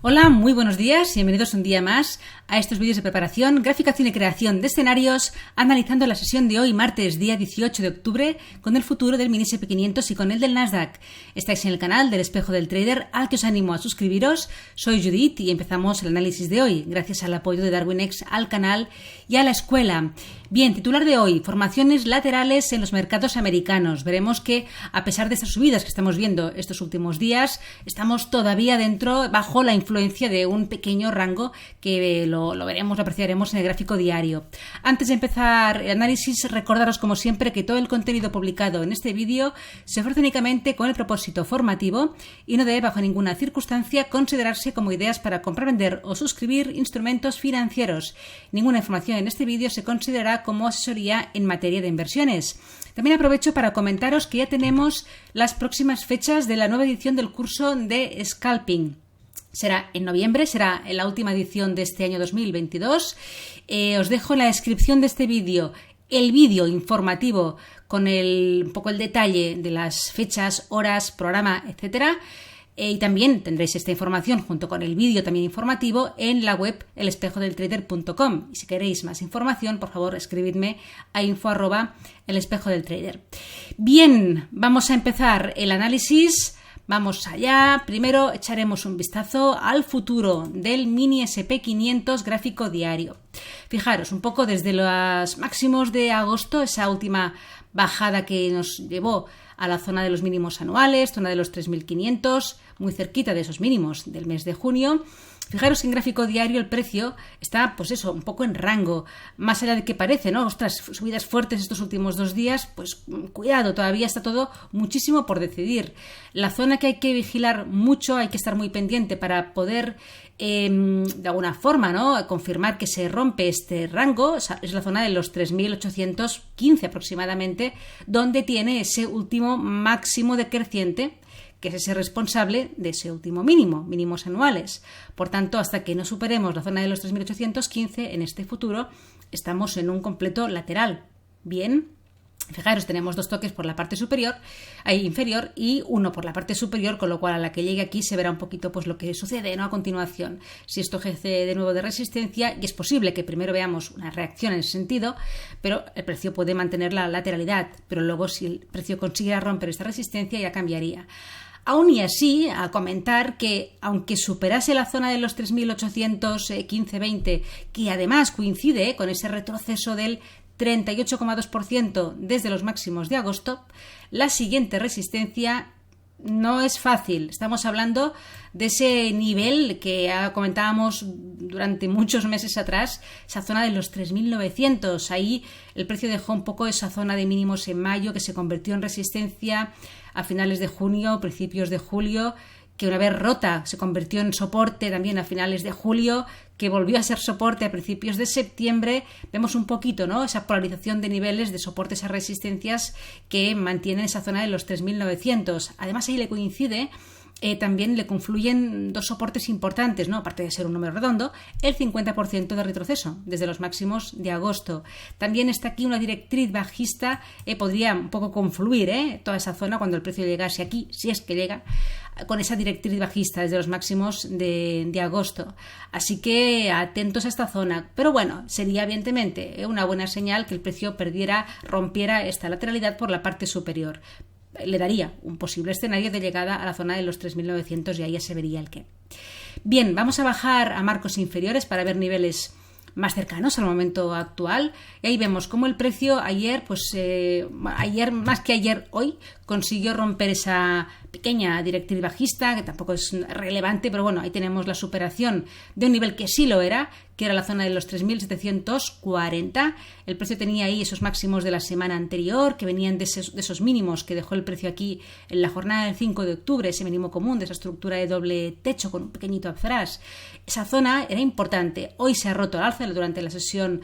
Hola, muy buenos días y bienvenidos un día más a estos vídeos de preparación, graficación y creación de escenarios, analizando la sesión de hoy, martes, día 18 de octubre, con el futuro del mini SP500 y con el del Nasdaq. Estáis en el canal del Espejo del Trader, al que os animo a suscribiros. Soy Judith y empezamos el análisis de hoy, gracias al apoyo de DarwinX al canal y a la escuela. Bien, titular de hoy, formaciones laterales en los mercados americanos. Veremos que, a pesar de estas subidas que estamos viendo estos últimos días, estamos todavía bajo la influencia de un pequeño rango que lo veremos, lo apreciaremos en el gráfico diario. Antes de empezar el análisis, recordaros como siempre que todo el contenido publicado en este vídeo se ofrece únicamente con el propósito formativo y no debe bajo ninguna circunstancia considerarse como ideas para comprar, vender o suscribir instrumentos financieros. Ninguna información en este vídeo se considerará como asesoría en materia de inversiones. También aprovecho para comentaros que ya tenemos las próximas fechas de la nueva edición del curso de Scalping. Será en noviembre, será en la última edición de este año 2022. Os dejo en la descripción de este vídeo el vídeo informativo con un poco el detalle de las fechas, horas, programa, etcétera. Y también tendréis esta información junto con el vídeo también informativo en la web elespejodeltrader.com. Y si queréis más información, por favor, escribidme a info@elespejodeltrader. Bien, vamos a empezar el análisis. Vamos allá. Primero echaremos un vistazo al futuro del mini SP500 gráfico diario. Fijaros, un poco desde los máximos de agosto, esa última bajada que nos llevó a la zona de los mínimos anuales, zona de los 3.500, muy cerquita de esos mínimos del mes de junio. Fijaros que en gráfico diario el precio está, pues eso, un poco en rango, más allá de que parece, ¿no? Ostras, subidas fuertes estos últimos 2 días, pues cuidado, todavía está todo muchísimo por decidir. La zona que hay que vigilar mucho, hay que estar muy pendiente para poder, de alguna forma, ¿no?, confirmar que se rompe este rango, es la zona de los 3.815 aproximadamente, donde tiene ese último máximo decreciente, que es ese responsable de ese último mínimos anuales. Por tanto, hasta que no superemos la zona de los 3.815, en este futuro estamos en un completo lateral. Bien, fijaros, tenemos 2 toques por la parte inferior y uno por la parte superior, con lo cual a la que llegue aquí se verá un poquito pues lo que sucede, ¿no?, a continuación. Si esto ejerce de nuevo de resistencia, y es posible que primero veamos una reacción en ese sentido, pero el precio puede mantener la lateralidad, pero luego si el precio consiguiera romper esta resistencia ya cambiaría. Aún y así, a comentar que aunque superase la zona de los 3.815-20, que además coincide con ese retroceso del 38,2% desde los máximos de agosto, la siguiente resistencia no es fácil. Estamos hablando de ese nivel que comentábamos durante muchos meses atrás, esa zona de los 3.900. Ahí el precio dejó un poco esa zona de mínimos en mayo, que se convirtió en resistencia a finales de junio, principios de julio, que una vez rota se convirtió en soporte también a finales de julio, que volvió a ser soporte a principios de septiembre. Vemos un poquito, ¿no?, esa polarización de niveles de soportes a resistencias que mantienen esa zona de los 3.900. Además, ahí le coincide, también le confluyen 2 soportes importantes, ¿no?, aparte de ser un número redondo, el 50% de retroceso desde los máximos de agosto. También está aquí una directriz bajista, podría un poco confluir toda esa zona cuando el precio llegase aquí, si es que llega, con esa directriz bajista desde los máximos de agosto. Así que atentos a esta zona. Pero bueno, sería evidentemente una buena señal que el precio rompiera esta lateralidad por la parte superior. Le daría un posible escenario de llegada a la zona de los 3.900 y ahí ya se vería el qué. Bien, vamos a bajar a marcos inferiores para ver niveles más cercanos al momento actual, y ahí vemos cómo el precio ayer más que ayer, hoy consiguió romper esa pequeña directriz bajista, que tampoco es relevante, pero bueno, ahí tenemos la superación de un nivel que sí lo era, que era la zona de los 3.740. El precio tenía ahí esos máximos de la semana anterior, que venían de esos mínimos que dejó el precio aquí en la jornada del 5 de octubre, ese mínimo común de esa estructura de doble techo con un pequeñito upthrust. Esa zona era importante. Hoy se ha roto al alza durante la sesión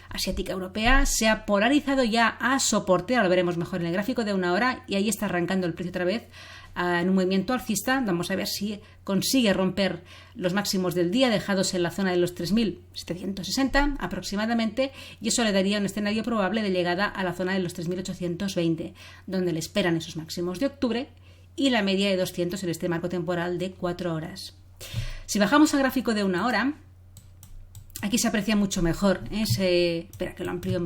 asiática europea, se ha polarizado ya a soporte, ahora lo veremos mejor en el gráfico de 1 hora, y ahí está arrancando el precio otra vez en un movimiento alcista. Vamos a ver si consigue romper los máximos del día dejados en la zona de los 3.760 aproximadamente, y eso le daría un escenario probable de llegada a la zona de los 3.820, donde le esperan esos máximos de octubre y la media de 200 en este marco temporal de 4 horas. Si bajamos al gráfico de 1 hora, aquí se aprecia mucho mejor. Espera que lo amplío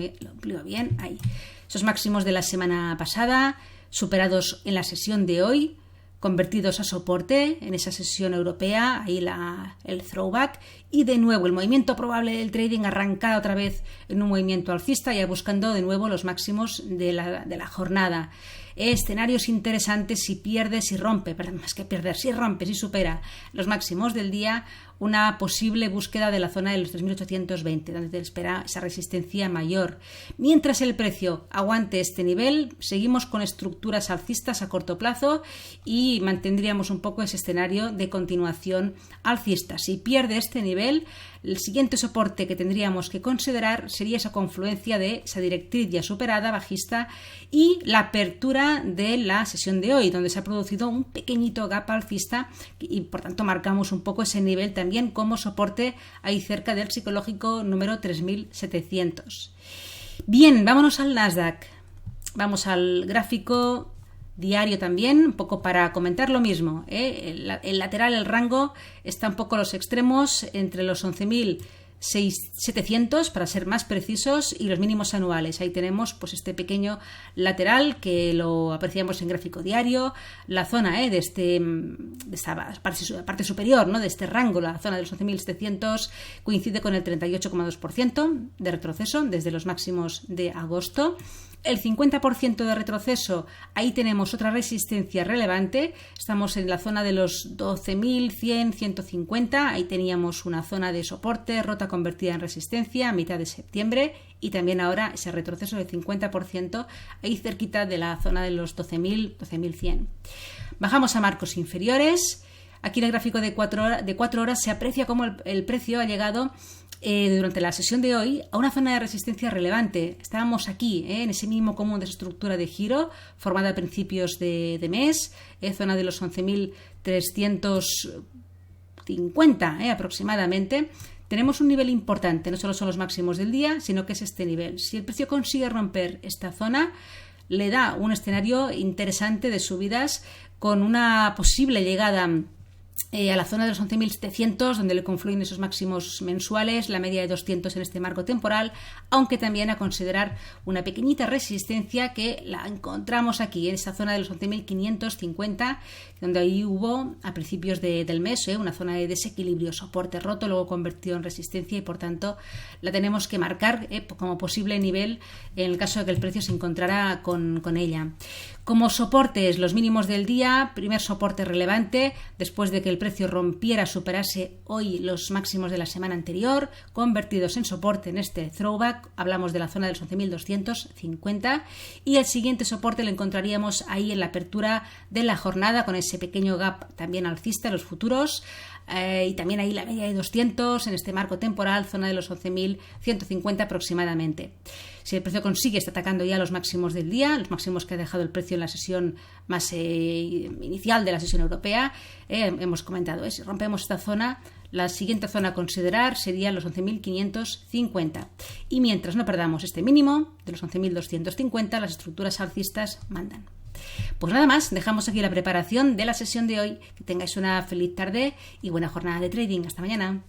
bien. Ahí. Esos máximos de la semana pasada, superados en la sesión de hoy, convertidos a soporte en esa sesión europea, ahí el throwback, y de nuevo el movimiento probable del trading arrancado otra vez en un movimiento alcista, ya buscando de nuevo los máximos de la jornada. Escenarios interesantes si pierde, si rompe, perdón, más que perder, si rompe, si supera los máximos del día, una posible búsqueda de la zona de los 3.820, donde te espera esa resistencia mayor. Mientras el precio aguante este nivel, seguimos con estructuras alcistas a corto plazo y mantendríamos un poco ese escenario de continuación alcista. Si pierde este nivel, el siguiente soporte que tendríamos que considerar sería esa confluencia de esa directriz ya superada, bajista, y la apertura de la sesión de hoy, donde se ha producido un pequeñito gap alcista y por tanto marcamos un poco ese nivel también como soporte ahí cerca del psicológico número 3700. Bien, vámonos al Nasdaq. Vamos al gráfico diario también, un poco para comentar lo mismo. El lateral, el rango, está un poco a los extremos entre los 11.700 para ser más precisos y los mínimos anuales. Ahí tenemos pues este pequeño lateral que lo apreciamos en gráfico diario, la zona de esta parte superior, ¿no?, de este rango, la zona de los 11.700 coincide con el 38,2% de retroceso desde los máximos de agosto. El 50% de retroceso, ahí tenemos otra resistencia relevante, estamos en la zona de los 12.100, 150, ahí teníamos una zona de soporte, rota convertida en resistencia a mitad de septiembre y también ahora ese retroceso del 50%, ahí cerquita de la zona de los 12.000, 12.100. Bajamos a marcos inferiores, aquí en el gráfico de 4 horas se aprecia cómo el precio ha llegado durante la sesión de hoy a una zona de resistencia relevante. Estábamos aquí, en ese mínimo común de estructura de giro formada a principios de mes, zona de los 11.350 aproximadamente. Tenemos un nivel importante, no solo son los máximos del día, sino que es este nivel. Si el precio consigue romper esta zona, le da un escenario interesante de subidas con una posible llegada a la zona de los 11.700, donde le confluyen esos máximos mensuales, la media de 200 en este marco temporal, aunque también a considerar una pequeñita resistencia que la encontramos aquí, en esta zona de los 11.550, donde ahí hubo a principios del mes una zona de desequilibrio, soporte roto, luego convertido en resistencia y por tanto la tenemos que marcar como posible nivel en el caso de que el precio se encontrara con ella. Como soportes, los mínimos del día, primer soporte relevante, después de que el precio rompiera, superase hoy los máximos de la semana anterior, convertidos en soporte en este throwback, hablamos de la zona de los 11.250 y el siguiente soporte lo encontraríamos ahí en la apertura de la jornada con ese pequeño gap también alcista en los futuros. Y también ahí la media de 200 en este marco temporal, zona de los 11.150 aproximadamente. Si el precio consigue, está atacando ya los máximos del día, los máximos que ha dejado el precio en la sesión más inicial de la sesión europea, hemos comentado, si rompemos esta zona, la siguiente zona a considerar sería los 11.550. Y mientras no perdamos este mínimo de los 11.250, las estructuras alcistas mandan. Pues nada más, dejamos aquí la preparación de la sesión de hoy. Que tengáis una feliz tarde y buena jornada de trading. Hasta mañana.